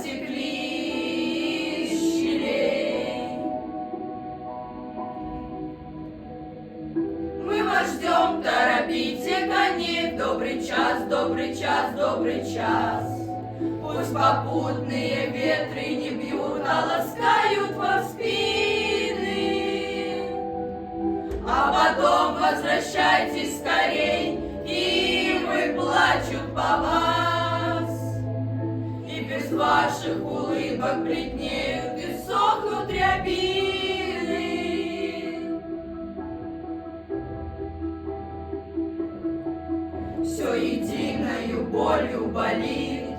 потекли из щелей. Мы вас ждем, торопите коней, добрый час, добрый час, добрый час. Пусть попутные ветры не бьют, а ласкают во спины. А потом возвращайтесь скорей, ивы плачут по вас. И без ваших улыбок бледнеют и сохнут рябины. Все единою болью болит,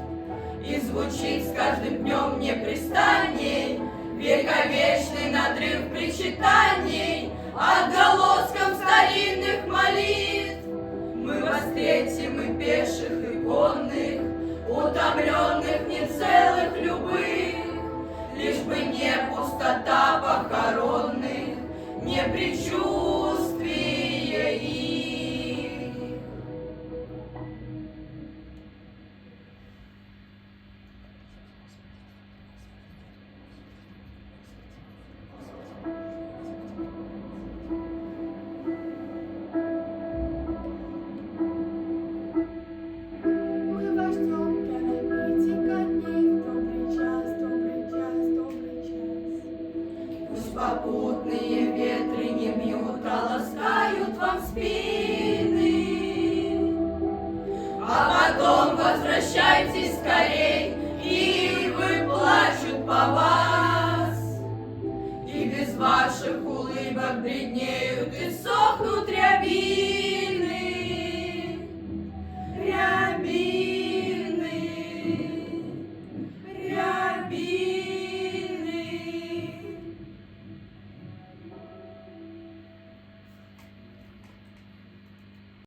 и звучит с каждым днем непрестанней вековечный надрыв причитаний отголоском старинных молитв. Мы вас встретим и пеших, и конных, утомленных, нецелых, любых, лишь бы не пустота похоронных, не предчувствие их. Попутные ветры не бьют, а ласкают вам спины. А потом возвращайтесь скорей, ивы плачут по вас. И без ваших улыбок бледнеют и сохнут рябины.